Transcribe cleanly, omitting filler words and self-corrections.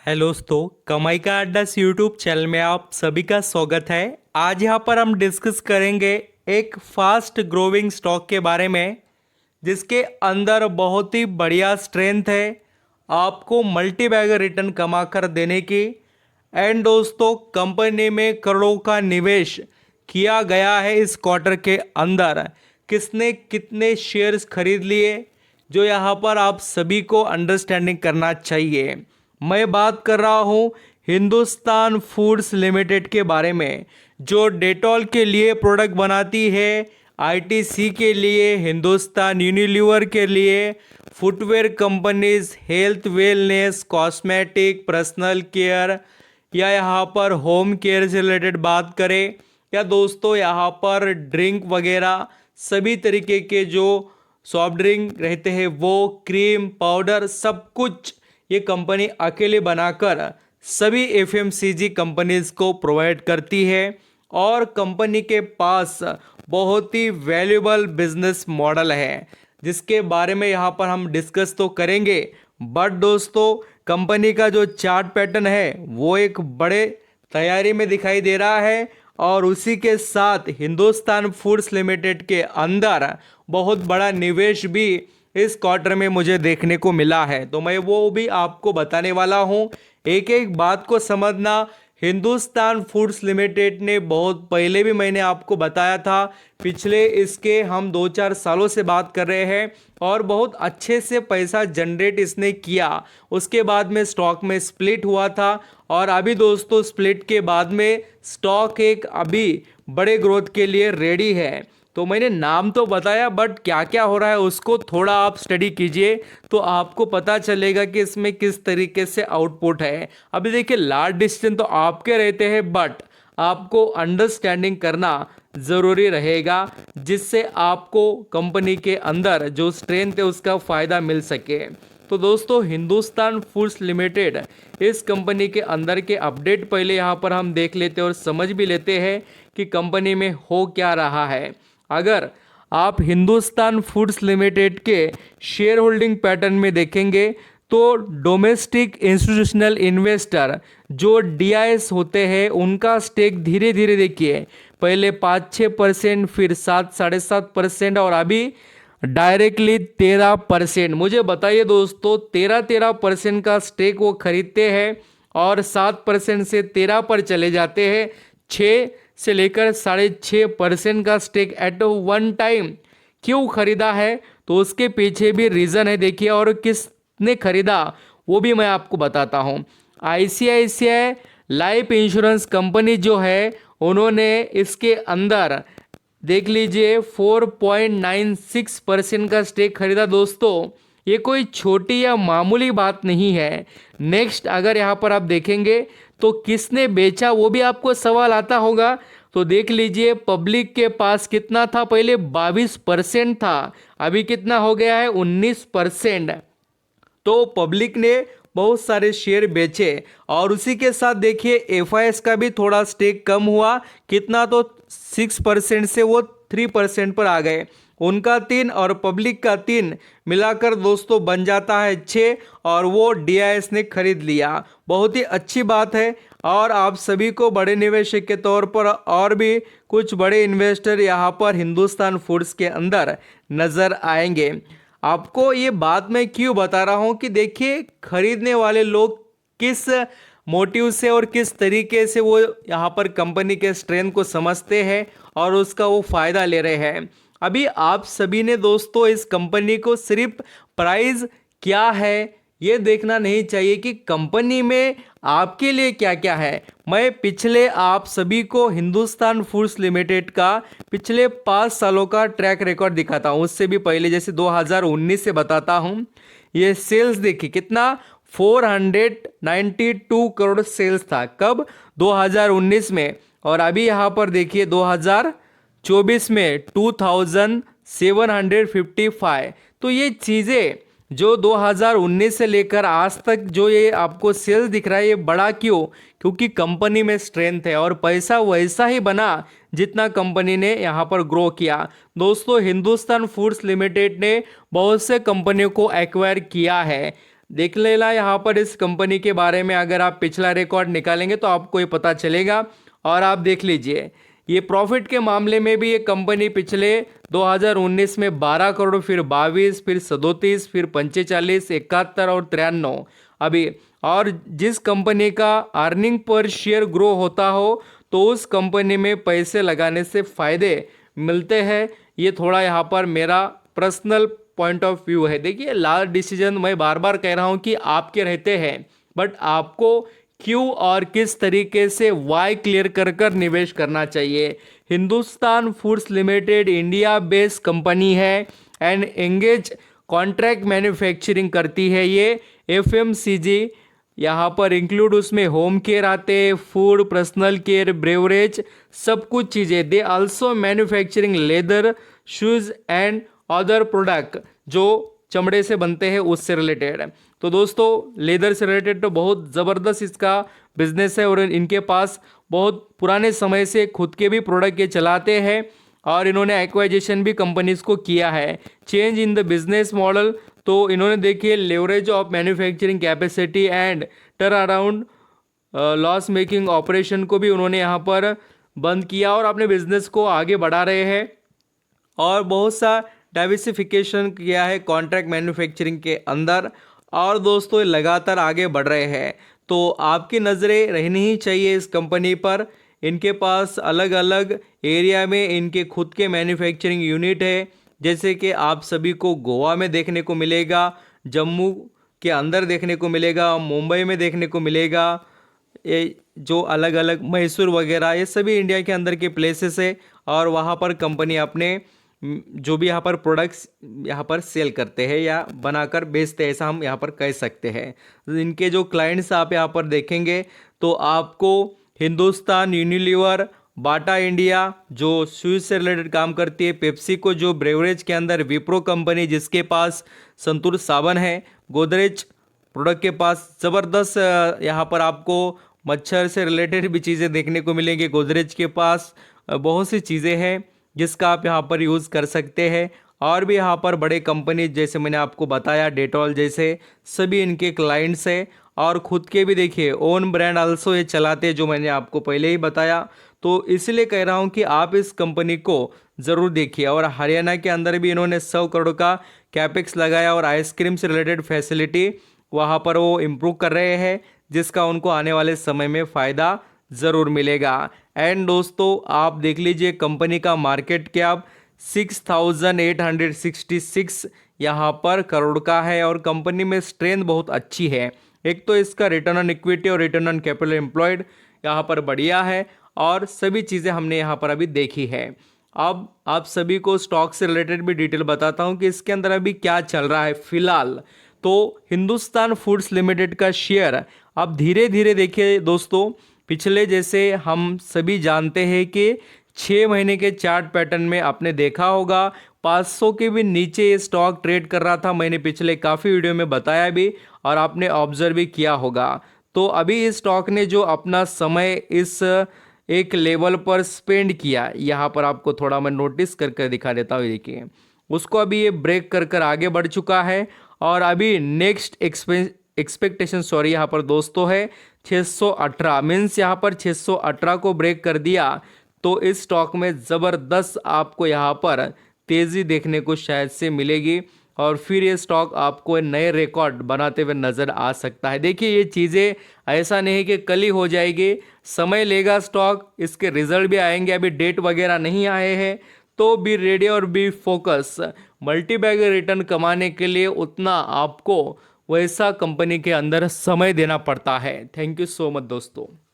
Hello दोस्तों, कमाई का अड्डा यूट्यूब चैनल में आप सभी का स्वागत है। आज यहाँ पर हम डिस्कस करेंगे एक फास्ट ग्रोइंग स्टॉक के बारे में जिसके अंदर बहुत ही बढ़िया स्ट्रेंथ है आपको मल्टी बैगर रिटर्न कमा कर देने की। एंड दोस्तों, कंपनी में करोड़ों का निवेश किया गया है इस क्वार्टर के अंदर। किसने कितने शेयर्स खरीद लिए, जो यहाँ पर आप सभी को अंडरस्टैंडिंग करना चाहिए। मैं बात कर रहा हूँ हिंदुस्तान फूड्स लिमिटेड के बारे में, जो डेटॉल के लिए प्रोडक्ट बनाती है, आईटीसी के लिए, हिंदुस्तान यूनिलीवर के लिए, footwear companies, health wellness, cosmetic, personal care या यहाँ पर होम केयर से रिलेटेड बात करें, या दोस्तों यहाँ पर ड्रिंक वगैरह सभी तरीके के जो सॉफ्ट ड्रिंक रहते हैं वो, क्रीम पाउडर, सब कुछ ये कंपनी अकेले बनाकर सभी एफएमसीजी कंपनीज को प्रोवाइड करती है। और कंपनी के पास बहुत ही वैल्यूएबल बिजनेस मॉडल है जिसके बारे में यहाँ पर हम डिस्कस तो करेंगे। बट दोस्तों, कंपनी का जो चार्ट पैटर्न है वो एक बड़े तैयारी में दिखाई दे रहा है, और उसी के साथ हिंदुस्तान फूड्स लिमिटेड के अंदर बहुत बड़ा निवेश भी इस क्वार्टर में मुझे देखने को मिला है। तो मैं वो भी आपको बताने वाला हूँ। एक एक बात को समझना। हिंदुस्तान फूड्स लिमिटेड ने बहुत पहले भी मैंने आपको बताया था, पिछले इसके हम 2-4 सालों से बात कर रहे हैं, और बहुत अच्छे से पैसा जनरेट इसने किया। उसके बाद में स्टॉक में स्प्लिट हुआ था, और अभी दोस्तों स्प्लिट के बाद में स्टॉक एक अभी बड़े ग्रोथ के लिए रेडी है। तो मैंने नाम तो बताया, बट क्या क्या हो रहा है उसको थोड़ा आप स्टडी कीजिए तो आपको पता चलेगा कि इसमें किस तरीके से आउटपुट है। अभी देखिए, लार्ज डिसीजन तो आपके रहते हैं, बट आपको अंडरस्टैंडिंग करना ज़रूरी रहेगा जिससे आपको कंपनी के अंदर जो स्ट्रेंथ है उसका फ़ायदा मिल सके। तो दोस्तों, हिंदुस्तान फूड्स लिमिटेड इस कंपनी के अंदर के अपडेट पहले यहाँ पर हम देख लेते हैं और समझ भी लेते हैं कि कंपनी में हो क्या रहा है। अगर आप हिंदुस्तान फूड्स लिमिटेड के शेयर होल्डिंग पैटर्न में देखेंगे तो डोमेस्टिक इंस्टीट्यूशनल इन्वेस्टर जो डीआईएस होते हैं उनका स्टेक धीरे धीरे देखिए, पहले 5-6%, फिर 7-7.5%, और अभी डायरेक्टली 13%। मुझे बताइए दोस्तों, 13% का स्टेक वो खरीदते हैं और 7% से 13 पर चले जाते हैं। 6 से लेकर 6.5% का स्टेक एट वन टाइम क्यों खरीदा है, तो उसके पीछे भी रीज़न है देखिए, और किसने खरीदा वो भी मैं आपको बताता हूँ। आईसीआईसीआई लाइफ इंश्योरेंस कंपनी जो है, उन्होंने इसके अंदर देख लीजिए 4.96% का स्टेक खरीदा। दोस्तों, ये कोई छोटी या मामूली बात नहीं है। नेक्स्ट अगर यहाँ पर आप देखेंगे तो किसने बेचा वो भी आपको सवाल आता होगा। तो देख लीजिए, पब्लिक के पास कितना था, पहले 22% था, अभी कितना हो गया है, 19%। तो पब्लिक ने बहुत सारे शेयर बेचे, और उसी के साथ देखिए एफआईएस का भी थोड़ा स्टेक कम हुआ, कितना, तो 6% से वो 3% पर आ गए। उनका 3 और पब्लिक का 3 मिलाकर दोस्तों बन जाता है 6, और वो डीआईएस ने खरीद लिया। बहुत ही अच्छी बात है, और आप सभी को बड़े निवेशक के तौर पर और भी कुछ बड़े इन्वेस्टर यहाँ पर हिंदुस्तान फूड्स के अंदर नज़र आएंगे। आपको ये बात मैं क्यों बता रहा हूँ कि देखिए, खरीदने वाले लोग किस मोटिव से और किस तरीके से वो यहाँ पर कंपनी के स्ट्रेंथ को समझते हैं और उसका वो फ़ायदा ले रहे हैं। अभी आप सभी ने दोस्तों इस कंपनी को सिर्फ प्राइस क्या है ये देखना नहीं चाहिए कि कंपनी में आपके लिए क्या क्या है। मैं पिछले आप सभी को हिंदुस्तान फूड्स लिमिटेड का पिछले 5 सालों का ट्रैक रिकॉर्ड दिखाता हूँ, उससे भी पहले जैसे 2019 से बताता हूँ। ये सेल्स देखिए कितना, 492 करोड़ सेल्स था, कब, 2019 में। और अभी यहाँ पर देखिए 2024 में 2755। तो ये चीज़ें जो 2019 से लेकर आज तक जो ये आपको सेल्स दिख रहा है, ये बड़ा क्यों, क्योंकि कंपनी में स्ट्रेंथ है और पैसा वैसा ही बना जितना कंपनी ने यहाँ पर ग्रो किया। दोस्तों, हिंदुस्तान फूड्स लिमिटेड ने बहुत से कंपनियों को एक्वायर किया है। देख लेना यहाँ पर इस कंपनी के बारे में, अगर आप पिछला रिकॉर्ड निकालेंगे तो आपको ये पता चलेगा। और आप देख लीजिए ये प्रॉफिट के मामले में भी ये कंपनी पिछले 2019 में 12 करोड़, फिर 22, फिर 37, फिर 45, 71 और 93 अभी। और जिस कंपनी का अर्निंग पर शेयर ग्रो होता हो तो उस कंपनी में पैसे लगाने से फ़ायदे मिलते हैं। ये थोड़ा यहाँ पर मेरा पर्सनल पॉइंट ऑफ व्यू है। देखिए लास्ट डिसीजन मैं बार बार कह रहा हूँ कि आपके रहते हैं, बट आपको क्यों और किस तरीके से वाई क्लियर कर कर निवेश करना चाहिए। Hindustan foods limited India based company है एंड एंगेज कॉन्ट्रैक्ट मैन्युफैक्चरिंग करती है। ये FMCG यहाँ पर इंक्लूड उसमें होम केयर आते हैं, फूड, पर्सनल केयर, ब्रेवरेज, सब कुछ चीज़ें। They also manufacturing leather, shoes and other product जो चमड़े से बनते हैं उससे रिलेटेड है। तो दोस्तों लेदर से रिलेटेड तो बहुत ज़बरदस्त इसका बिजनेस है और इनके पास बहुत पुराने समय से खुद के भी प्रोडक्ट ये चलाते हैं और इन्होंने एक्वाइजेशन भी कंपनीज को किया है। Change in the business model, तो इन्होंने देखिए leverage of manufacturing capacity and turn around loss making operation को भी उन्होंने यहाँ पर बंद किया और अपने बिजनेस को आगे बढ़ा रहे हैं और बहुत सा डाइवर्सिफिकेशन किया है कॉन्ट्रैक्ट मैन्युफैक्चरिंग के अंदर। और दोस्तों ये लगातार आगे बढ़ रहे हैं, तो आपकी नज़रें रहनी ही चाहिए इस कंपनी पर। इनके पास अलग अलग एरिया में इनके खुद के मैन्युफैक्चरिंग यूनिट है, जैसे कि आप सभी को गोवा में देखने को मिलेगा, जम्मू के अंदर देखने को मिलेगा, मुंबई में देखने को मिलेगा, ये जो अलग अलग मैसूर वगैरह, ये सभी इंडिया के अंदर के प्लेसेस है। और वहाँ पर कंपनी अपने जो भी यहाँ पर प्रोडक्ट्स यहाँ पर सेल करते हैं या बनाकर बेचते हैं, ऐसा हम यहाँ पर कह सकते हैं। इनके जो क्लाइंट्स आप यहाँ पर देखेंगे तो आपको हिंदुस्तान यूनिलीवर, बाटा इंडिया जो स्वीट से रिलेटेड काम करती है, पेप्सी को जो ब्रेवरेज के अंदर, विप्रो कंपनी जिसके पास संतूर साबन है, गोदरेज प्रोडक्ट के पास ज़बरदस्त यहाँ पर आपको मच्छर से रिलेटेड भी चीज़ें देखने को मिलेंगी। गोदरेज के पास बहुत सी चीज़ें हैं जिसका आप यहाँ पर यूज़ कर सकते हैं। और भी यहाँ पर बड़े कंपनी जैसे मैंने आपको बताया डेटॉल जैसे सभी इनके क्लाइंट्स हैं और ख़ुद के भी देखिए ओन ब्रांड आल्सो ये चलाते हैं, जो मैंने आपको पहले ही बताया। तो इसलिए कह रहा हूँ कि आप इस कंपनी को ज़रूर देखिए। और हरियाणा के अंदर भी इन्होंने 100 करोड़ का कैपेक्स लगाया और आइसक्रीम से रिलेटेड फैसिलिटी वहाँ पर वो इम्प्रूव कर रहे हैं, जिसका उनको आने वाले समय में फ़ायदा ज़रूर मिलेगा। एंड दोस्तों आप देख लीजिए कंपनी का मार्केट कैप 6,866 यहाँ पर करोड़ का है और कंपनी में स्ट्रेंथ बहुत अच्छी है। एक तो इसका रिटर्न ऑन इक्विटी और रिटर्न ऑन कैपिटल एम्प्लॉयड यहाँ पर बढ़िया है और सभी चीज़ें हमने यहाँ पर अभी देखी है। अब आप सभी को स्टॉक से रिलेटेड भी डिटेल बताता हूँ कि इसके अंदर अभी क्या चल रहा है फिलहाल। तो हिंदुस्तान फूड्स लिमिटेड का शेयर अब धीरे धीरे देखिए दोस्तों, पिछले जैसे हम सभी जानते हैं कि 6 महीने के चार्ट पैटर्न में आपने देखा होगा 500 के भी नीचे ये स्टॉक ट्रेड कर रहा था। मैंने पिछले काफ़ी वीडियो में बताया भी और आपने ऑब्जर्व भी किया होगा। तो अभी इस स्टॉक ने जो अपना समय इस एक लेवल पर स्पेंड किया, यहाँ पर आपको थोड़ा मैं नोटिस कर दिखा देता हूँ। देखिए उसको अभी ये ब्रेक कर आगे बढ़ चुका है और अभी नेक्स्ट एक्सपेक्टेशन यहाँ पर दोस्तों है 618, मीन्स यहाँ पर 618 को ब्रेक कर दिया तो इस स्टॉक में ज़बरदस्त आपको यहाँ पर तेज़ी देखने को शायद से मिलेगी और फिर ये स्टॉक आपको नए रिकॉर्ड बनाते हुए नज़र आ सकता है। देखिए ये चीज़ें ऐसा नहीं कि कल ही हो जाएगी, समय लेगा स्टॉक, इसके रिजल्ट भी आएंगे, अभी डेट वगैरह नहीं आए हैं। तो बी रेडी और बी फोकस। मल्टीबैगर रिटर्न कमाने के लिए उतना आपको वैसा कंपनी के अंदर समय देना पड़ता है। थैंक यू सो मच दोस्तों।